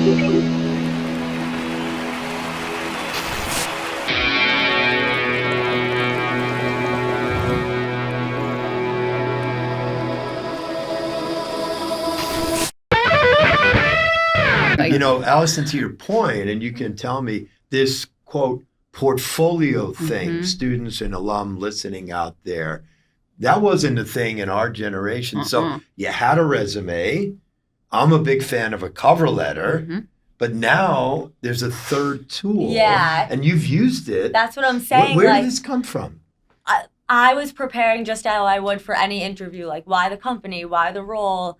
You know, Allison, to your point, and you can tell me this, quote, portfolio thing, students and alum listening out there, that wasn't a thing in our generation. So you had a resume. I'm a big fan of a cover letter. But now there's a third tool. Yeah. And you've used it. That's what I'm saying. Where did this come from? I was preparing just how I would for any interview, like why the company, why the role,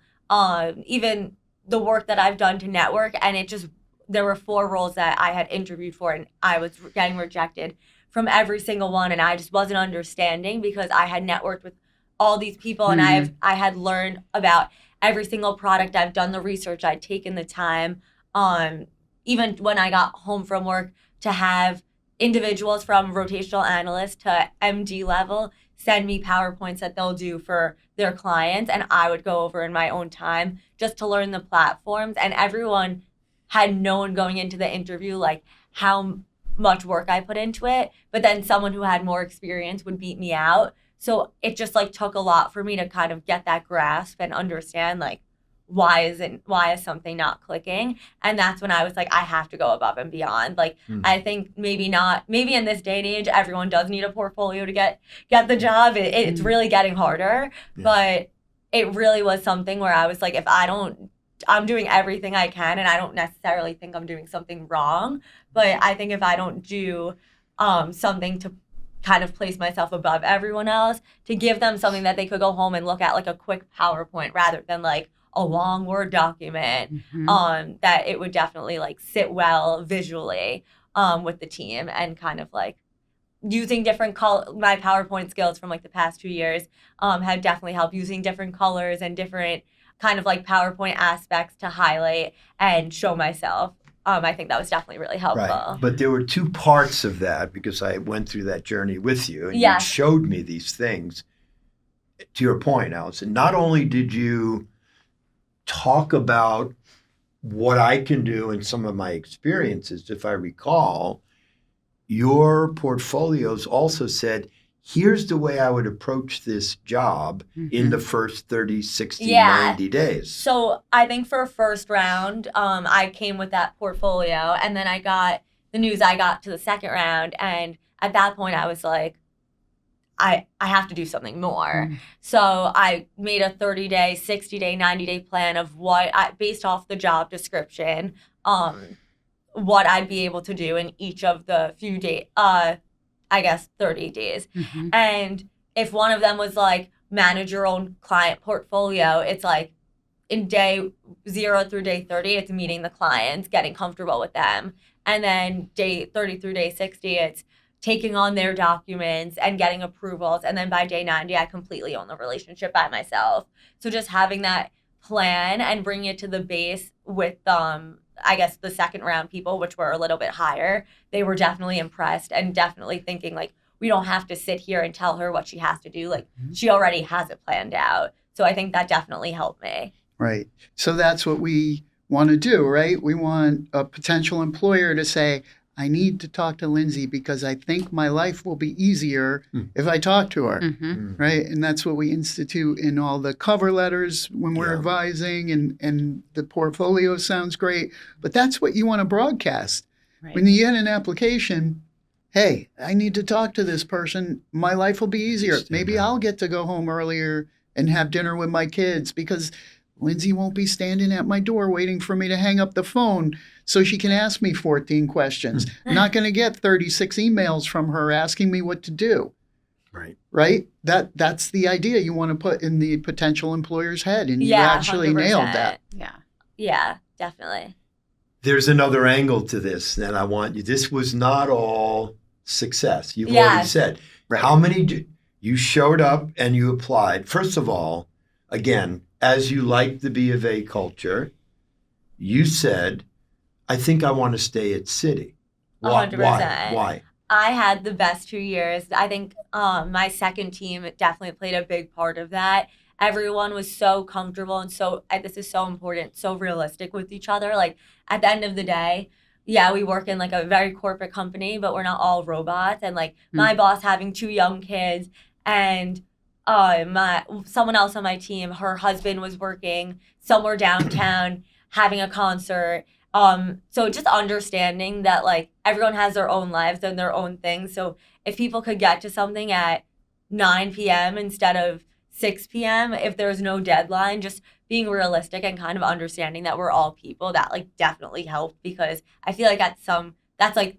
even the work that I've done to network. And there were 4 roles that I had interviewed for, and I was getting rejected from every single one. And I just wasn't understanding because I had networked with all these people and I had learned about every single product. I've done the research. I'd taken the time, even when I got home from work, to have individuals from rotational analyst to MD level send me PowerPoints that they'll do for their clients. And I would go over in my own time just to learn the platforms. And everyone had known going into the interview, like how much work I put into it. But then someone who had more experience would beat me out. So it just like took a lot for me to kind of get that grasp and understand like, why is something not clicking? And that's when I was like, I have to go above and beyond. Like, I think maybe in this day and age, everyone does need a portfolio to get the job. It's really getting harder, but it really was something where I was like, I'm doing everything I can, and I don't necessarily think I'm doing something wrong, but I think if I don't do something to kind of place myself above everyone else, to give them something that they could go home and look at, like a quick PowerPoint rather than like a long Word document, that it would definitely like sit well visually with the team, and kind of like using different my PowerPoint skills from like the past 2 years have definitely helped, using different colors and different kind of like PowerPoint aspects to highlight and show myself. I think that was definitely really helpful. Right. But there were 2 parts of that, because I went through that journey with you, and you showed me these things. To your point, Allison, not only did you talk about what I can do and some of my experiences, if I recall, your portfolios also said, here's the way I would approach this job in the first 30, 60, 90 days. So I think for first round, I came with that portfolio, and then I got the news I got to the second round. And at that point I was like, I have to do something more. So I made a 30-day, 60-day, 90-day plan of based off the job description, what I'd be able to do in each of the few days, 30 days. And if one of them was like manage your own client portfolio, it's like in day 0 through day 30, it's meeting the clients, getting comfortable with them. And then day 30 through day 60, it's taking on their documents and getting approvals. And then by day 90, I completely own the relationship by myself. So just having that plan and bringing it to the base with, the second round people, which were a little bit higher, they were definitely impressed and definitely thinking like, we don't have to sit here and tell her what she has to do. Like she already has it planned out. So I think that definitely helped me. Right. So that's what we want to do, right? We want a potential employer to say, I need to talk to Lindsay because I think my life will be easier if I talk to her, right? And that's what we institute in all the cover letters when we're advising, and the portfolio sounds great, but that's what you want to broadcast. Right. When you get an application, hey, I need to talk to this person. My life will be easier. Maybe I'll get to go home earlier and have dinner with my kids because Lindsay won't be standing at my door waiting for me to hang up the phone so she can ask me 14 questions. I'm not going to get 36 emails from her asking me what to do. Right? That's the idea you want to put in the potential employer's head, and you actually 100%. Nailed that. Yeah, definitely. There's another angle to this that I want you. This was not all success. You've already said. Right. How many you showed up and you applied? First of all, again, as you like the B of A culture, you said, I think I want to stay at Citi. 100%. Why? I had the best 2 years. I think my second team definitely played a big part of that. everyone was so comfortable and so, this is so important, so realistic with each other. Like at the end of the day, yeah, we work in like a very corporate company, but we're not all robots. And like my boss having 2 young kids, and someone else on my team, her husband was working somewhere downtown having a concert. So just understanding that like everyone has their own lives and their own things. So if people could get to something at 9 p.m. instead of 6 p.m., if there's no deadline, just being realistic and kind of understanding that we're all people, that like definitely helped, because I feel like that's like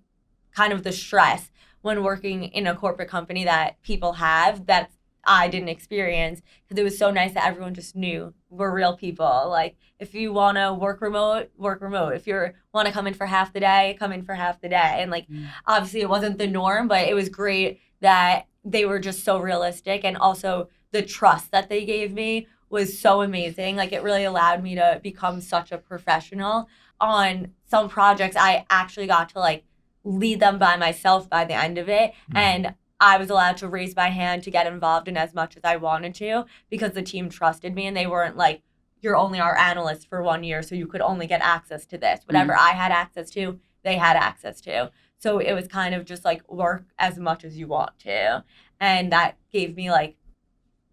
kind of the stress when working in a corporate company that people have that I didn't experience, because it was so nice that everyone just knew we're real people. Like if you want to work remote, work remote. If you want to come in for half the day, come in for half the day. And like obviously it wasn't the norm, but it was great that they were just so realistic, and also the trust that they gave me was so amazing. Like it really allowed me to become such a professional. On some projects, I actually got to like lead them by myself by the end of it. And I was allowed to raise my hand to get involved in as much as I wanted to, because the team trusted me, and they weren't like, you're only our analyst for 1 year, so you could only get access to this. Whatever I had access to, they had access to. So it was kind of just like work as much as you want to. And that gave me like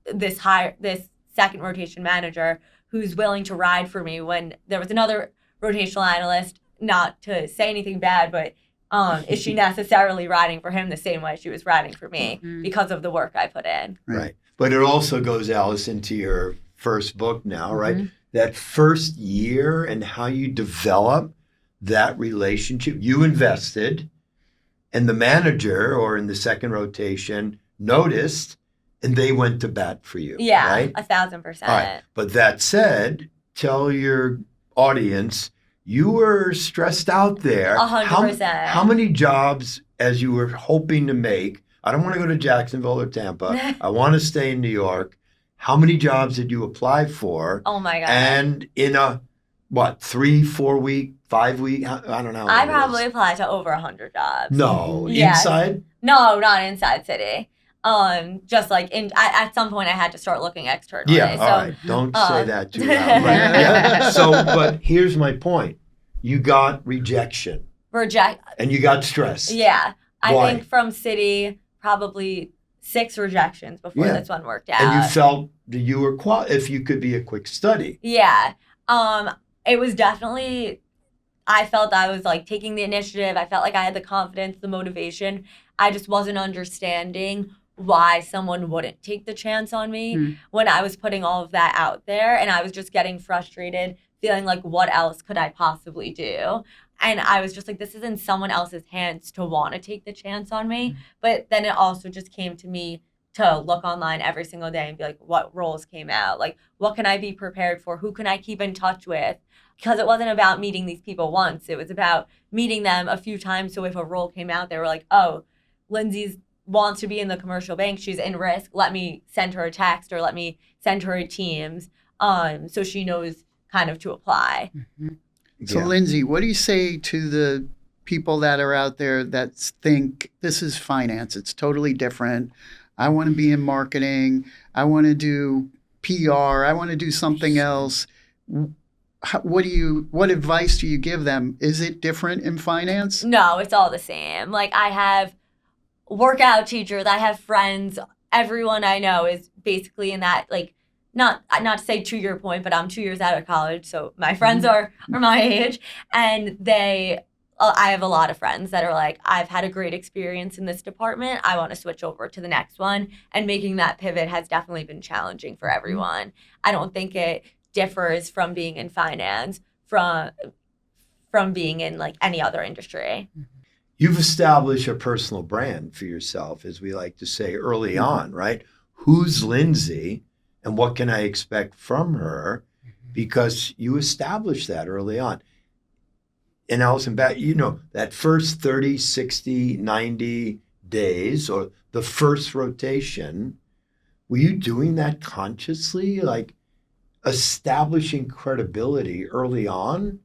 this second rotation manager who's willing to ride for me when there was another rotational analyst, not to say anything bad, but is she necessarily riding for him the same way she was riding for me because of the work I put in? Right. But it also goes, Alice, into your first book now, right? That first year and how you develop that relationship. You invested, and the manager, or in the second rotation, noticed, and they went to bat for you. Yeah, right? 1,000%. All right. But that said, tell your audience, you were stressed out there. 100%. How many jobs, as you were hoping to make, I don't want to go to Jacksonville or Tampa, I want to stay in New York. How many jobs did you apply for? Oh my God. And in a, 3-4 week, 5 week, I don't know. I probably applied to over 100 jobs. No. Yes. Inside? No, not inside city. Just like at some point I had to start looking externally. Yeah, so, all right. Don't say that too loud. But, yeah. So, but here's my point. You got rejection. And you got stressed. Yeah. Why? I think from city, probably 6 rejections before this one worked out. And you felt that you were if you could be a quick study. Yeah. It was definitely, I felt I was like taking the initiative. I felt like I had the confidence, the motivation. I just wasn't understanding why someone wouldn't take the chance on me when I was putting all of that out there. And I was just getting frustrated, feeling like, what else could I possibly do? And I was just like, this is in someone else's hands to want to take the chance on me. But then it also just came to me to look online every single day and be like, what roles came out? Like, what can I be prepared for? Who can I keep in touch with? Because it wasn't about meeting these people once. It was about meeting them a few times. So if a role came out, they were like, oh, Lindsay wants to be in the commercial bank. She's in risk. Let me send her a text, or let me send her a Teams, so she knows kind of to apply. So, Lindsay, what do you say to the people that are out there that think this is finance? It's totally different. I want to be in marketing. I want to do PR. I want to do something else. What advice do you give them? Is it different in finance? No, it's all the same. Like, I have workout teachers, I have friends, everyone I know is basically in that, like, not to say to your point, but I'm 2 years out of college, so my friends are my age, and I have a lot of friends that are like, I've had a great experience in this department, I want to switch over to the next one, and making that pivot has definitely been challenging for everyone. I don't think it differs from being in finance from being in like any other industry. You've established a personal brand for yourself, as we like to say early on, right? Who's Lindsay and what can I expect from her? Because you established that early on. And Allison, that first 30, 60, 90 days, or the first rotation, were you doing that consciously? Like, establishing credibility early on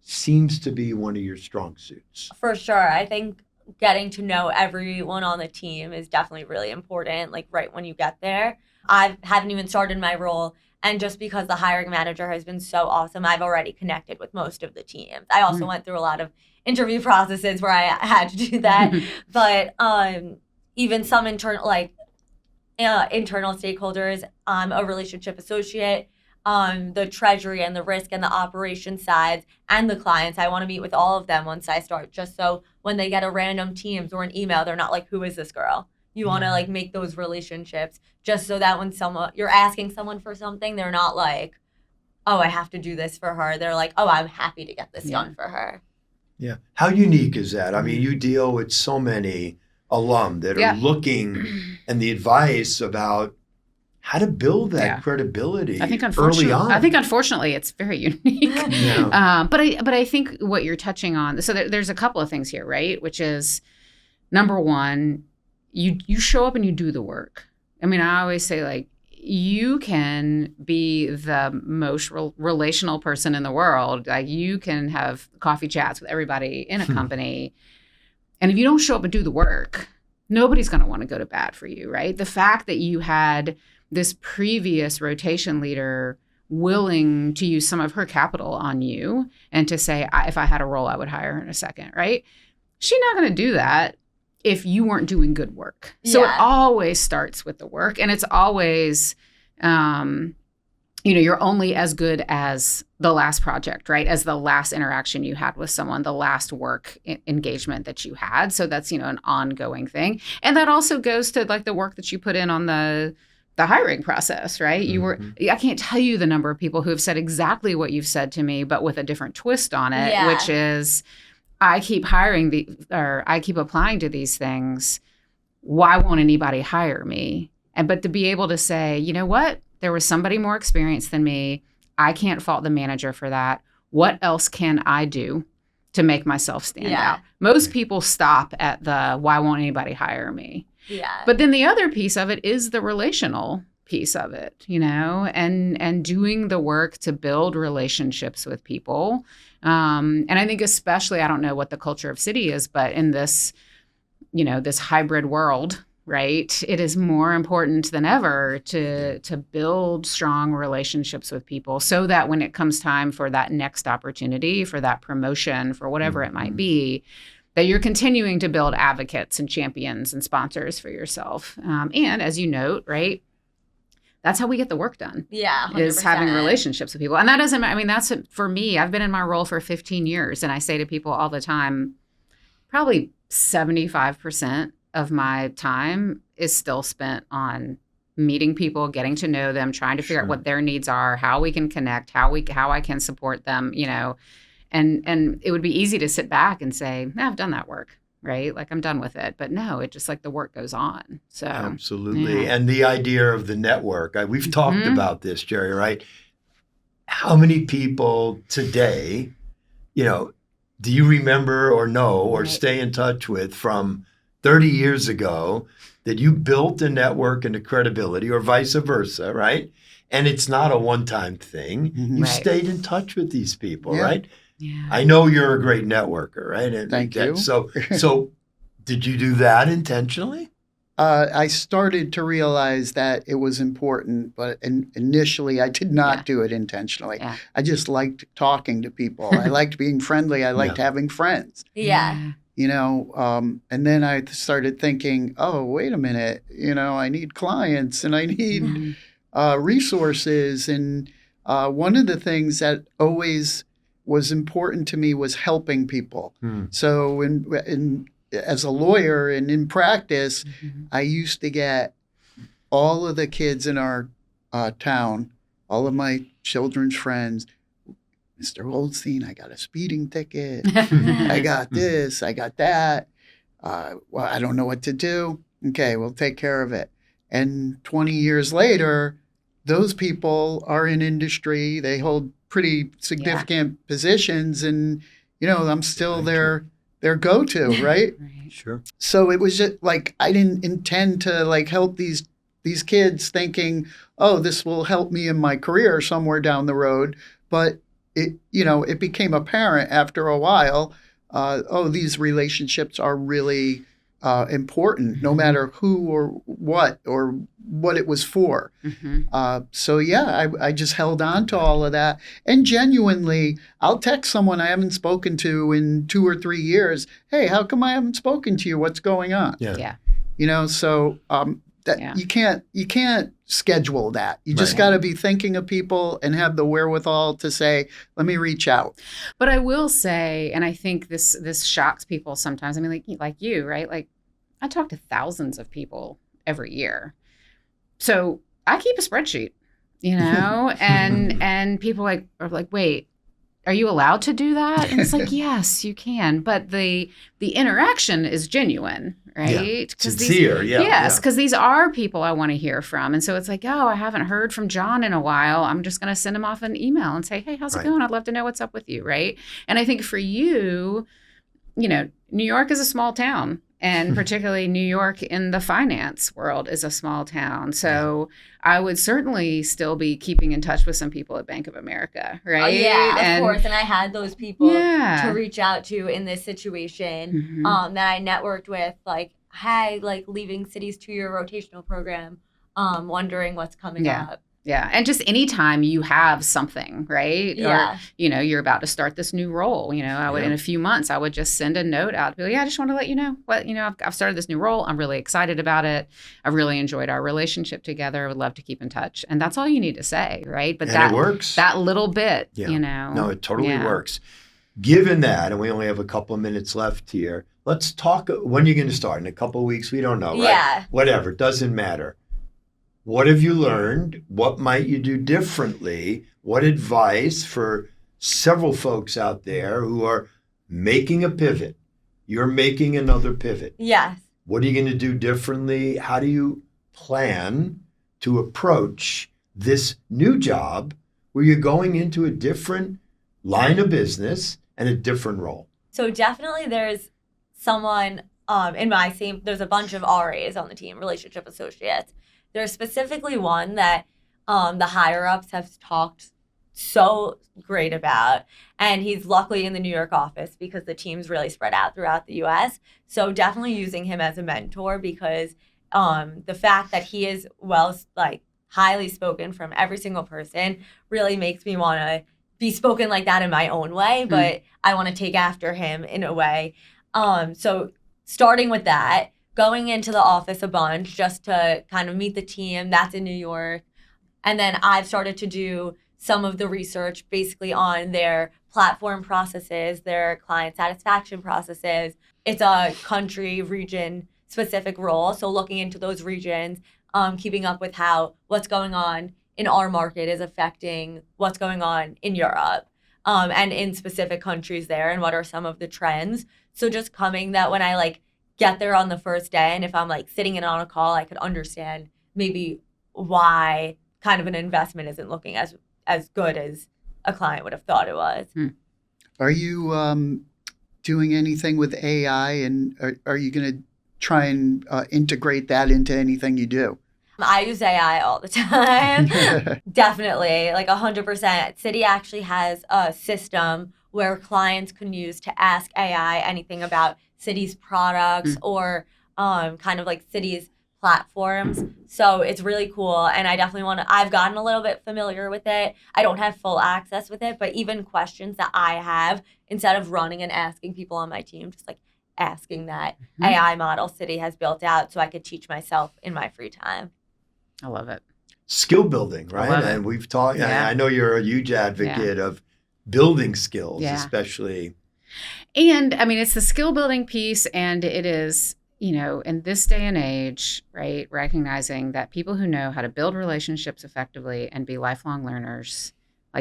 seems to be one of your strong suits. For sure. I think getting to know everyone on the team is definitely really important, like right when you get there. I haven't even started my role. And just because the hiring manager has been so awesome, I've already connected with most of the teams. I also went through a lot of interview processes where I had to do that. But even some internal stakeholders, a relationship associate, the treasury and the risk and the operation sides and the clients, I want to meet with all of them once I start, just so when they get a random Teams or an email, they're not like, who is this girl? You want to like make those relationships just so that when you're asking someone for something, they're not like, oh, I have to do this for her. They're like, oh, I'm happy to get this done for her. Yeah. How unique is that? I mean, you deal with so many alum that are looking and the advice about how to build that credibility early on. I think unfortunately it's very unique. But I think what you're touching on, so there's a couple of things here, right? Which is, number one, you show up and you do the work. I mean, I always say, like, you can be the most relational person in the world. Like, you can have coffee chats with everybody in a company. And if you don't show up and do the work, nobody's going to want to go to bat for you, right? The fact that you had this previous rotation leader willing to use some of her capital on you and to say, if I had a role, I would hire her in a second, right? She's not going to do that if you weren't doing good work. So it always starts with the work, and it's always, you're only as good as the last project, right? As the last interaction you had with someone, the last work engagement that you had. So that's, an ongoing thing. And that also goes to like the work that you put in on the hiring process, right? I can't tell you the number of people who have said exactly what you've said to me, but with a different twist on it, which is, I keep I keep applying to these things. Why won't anybody hire me? But to be able to say, you know what? There was somebody more experienced than me. I can't fault the manager for that. What else can I do to make myself stand out? Most people stop at the, why won't anybody hire me? Yeah. But then the other piece of it is the relational piece of it, and doing the work to build relationships with people. And I think especially, I don't know what the culture of Citi is, but in this, this hybrid world, right, it is more important than ever to build strong relationships with people so that when it comes time for that next opportunity, for that promotion, for whatever it might be, that you're continuing to build advocates and champions and sponsors for yourself. And as you note, right, that's how we get the work done. Yeah, 100%. Is having relationships with people. And that doesn't, that's for me. I've been in my role for 15 years. And I say to people all the time, probably 75% of my time is still spent on meeting people, getting to know them, trying to figure out what their needs are, how we can connect, how I can support them, and it would be easy to sit back and say, I've done that work. Right? Like, I'm done with it. But no, it just like the work goes on. So absolutely. And the idea of the network, we've talked about this, Jerry, right? How many people today, do you remember or know or stay in touch with from 30 years ago that you built a network and a credibility, or vice versa, right? And it's not a one-time thing. You stayed in touch with these people, right? Yeah. I know you're a great networker, right? And thank you. So did you do that intentionally? I started to realize that it was important, but initially I did not do it intentionally. Yeah. I just liked talking to people. I liked being friendly. I liked having friends. Yeah. And then I started thinking, oh, wait a minute, I need clients and I need resources. And one of the things that always was important to me was helping people. So as a lawyer and in practice, I used to get all of the kids in our town, all of my children's friends, Mr. Goldstein, I got a speeding ticket. I got this, I got that. Well, I don't know what to do. Okay, we'll take care of it. And 20 years later, those people are in industry. They hold pretty significant positions, and I'm still their go-to, right? Sure. So it was just like, I didn't intend to like help these kids thinking, oh, this will help me in my career somewhere down the road. But it became apparent after a while, these relationships are really important, no matter who or what it was for. So yeah, I just held on to all of that. And genuinely, I'll text someone I haven't spoken to in 2 or 3 years. Hey, how come I haven't spoken to you? What's going on? Yeah. You know, so you can't schedule that. You just got to be thinking of people and have the wherewithal to say, let me reach out. But I will say, and I think this shocks people sometimes. I mean, like you, right? Like I talk to thousands of people every year. So I keep a spreadsheet, you know, and people are like, wait, are you allowed to do that? And it's like, yes, you can. But the interaction is genuine, right? Sincere, Yes, because these are people I want to hear from. And so it's like, oh, I haven't heard from John in a while. I'm just going to send him off an email and say, hey, how's it going? I'd love to know what's up with you, right? And I think for you, you know, New York is a small town. And particularly New York in the finance world is a small town. So I would certainly still be keeping in touch with some people at Bank of America, right? Of course. And I had those people to reach out to in this situation that I networked with, like, hey, like leaving Citi's 2-year rotational program, wondering what's coming up. Yeah. And just anytime you have something, right? Yeah. Or, you know, you're about to start this new role, you know, I would, in a few months, I would just send a note out to people. Yeah, I just want to let you know what, you know, I've started this new role. I'm really excited about it. I've really enjoyed our relationship together. I would love to keep in touch. And that's all you need to say, right? But it works. That little bit, you know. No, it totally works. Given that, and we only have a couple of minutes left here, let's talk. When are you going to start? In a couple of weeks? We don't know, right? Yeah. Whatever. Doesn't matter. What have you learned? What might you do differently? What advice for several folks out there who are making a pivot? You're making another pivot. Yes. What are you going to do differently? How do you plan to approach this new job where you're going into a different line of business and a different role? So definitely there's someone in my team, there's a bunch of RAs on the team, relationship associates. There's specifically one that the higher-ups have talked so great about, and he's luckily in the New York office because the team's really spread out throughout the U.S. So definitely using him as a mentor because the fact that he is highly spoken from every single person really makes me want to be spoken like that in my own way, but I want to take after him in a way. So starting with that, going into the office a bunch just to kind of meet the team that's in New York. And then I've started to do some of the research basically on their platform processes, their client satisfaction processes. It's a country, region specific role. So looking into those regions, keeping up with how what's going on in our market is affecting what's going on in Europe and in specific countries there and what are some of the trends. So just coming that when I get there on the first day, and if I'm sitting in on a call, I could understand maybe why kind of an investment isn't looking as good as a client would have thought it was. Are you doing anything with AI, and are you going to try and integrate that into anything you do? I use AI all the time. Definitely, 100%. Citi actually has a system where clients can use to ask AI anything about Citi's products or kind of Citi's platforms. So it's really cool. And I definitely I've gotten a little bit familiar with it. I don't have full access with it, but even questions that I have, instead of running and asking people on my team, just asking that AI model Citi has built out so I could teach myself in my free time. I love it. Skill building, right? And we've talked, I know you're a huge advocate of building skills, especially. And I mean, it's the skill building piece, and it is, in this day and age, right, recognizing that people who know how to build relationships effectively and be lifelong learners,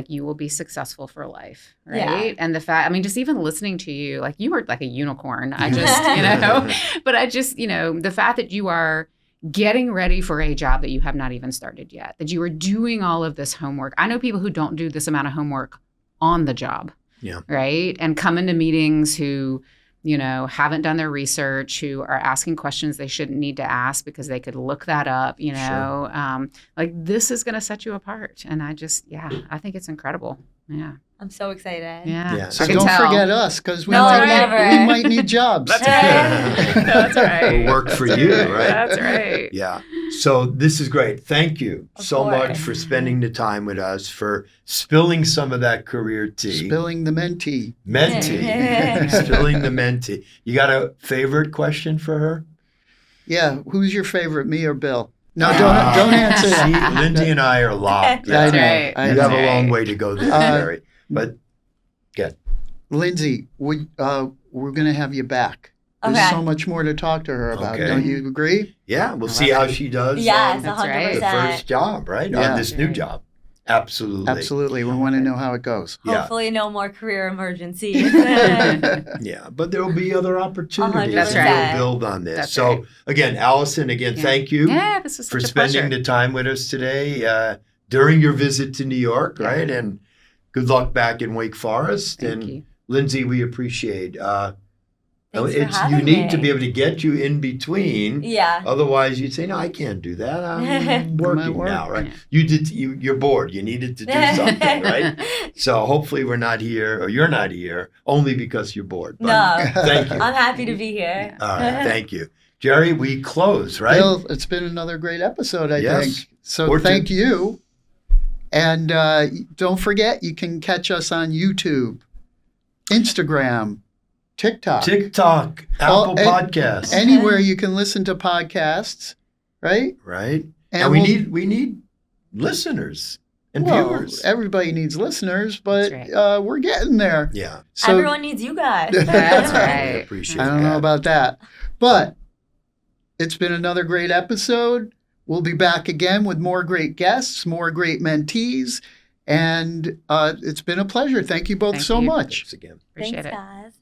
you will be successful for life, right? And the fact, just even listening to you, you were like a unicorn. I just, but I just, the fact that you are getting ready for a job that you have not even started yet, that you are doing all of this homework. I know people who don't do this amount of homework on the job. Yeah. Right. And come into meetings who, haven't done their research, who are asking questions they shouldn't need to ask because they could look that up, this is going to set you apart. And I think it's incredible. Yeah. I'm so excited. Yeah. So I can don't tell. forget us because we, No, we never. might need jobs. That's right. Will work for you, right? That's right. Yeah. So this is great. Thank you Of so much course. for spending the time with us, for spilling some of that career tea. Spilling the Mentea. Mentea. Spilling the Mentea. You got a favorite question for her? Yeah. Who's your favorite, me or Bill? No, don't answer See, that. Lindsay and I are locked. I That's know. right. I You know. have a long way to go there, Jerry. But Lindsay, we're going to have you back. There's Okay. so much more to talk to her about. Okay. Don't you agree? yeah, we'll see how she does Yes, That's 100%. right. the first job, right? Yeah. On this new Right. job. Absolutely. Absolutely. We want to know how it goes. Yeah. Hopefully, no more career emergencies. Yeah, but there will be other opportunities. 100%. That's and right. we'll build on this. That's so right. again, Allison, Yeah. thank you Yeah, this was for such a spending pleasure. the time with us today during your visit to New York, Yeah. right? And good luck back in Wake Forest. Thank and you. Lindsay, we appreciate. Thanks for It's having unique me. to be able to get you in between. Yeah. Otherwise, you'd say, "No, I can't do that. I'm working work. now, right?" Yeah. You're bored. You needed to do something, right? So hopefully, we're not here, or you're not here, only because you're bored. But No. thank you. I'm happy to be here. All right, thank you, Jerry. We close, right? Bill, it's been another great episode, I Yes. think. So Or two. thank you. And don't forget, you can catch us on YouTube, Instagram, TikTok, TikTok, Well, Apple Podcasts, anywhere you can listen to podcasts, right? right? And And we we'll- need listeners and well, viewers. everybody needs listeners, but That's we're getting there. Yeah, So Everyone needs you guys. That's we right. appreciate I don't know that. about that. But it's been another great episode. We'll be back again with more great guests, more great mentees. And it's been a pleasure. Thank you both Thank so you. much. Thanks again. Appreciate Thanks, it. guys.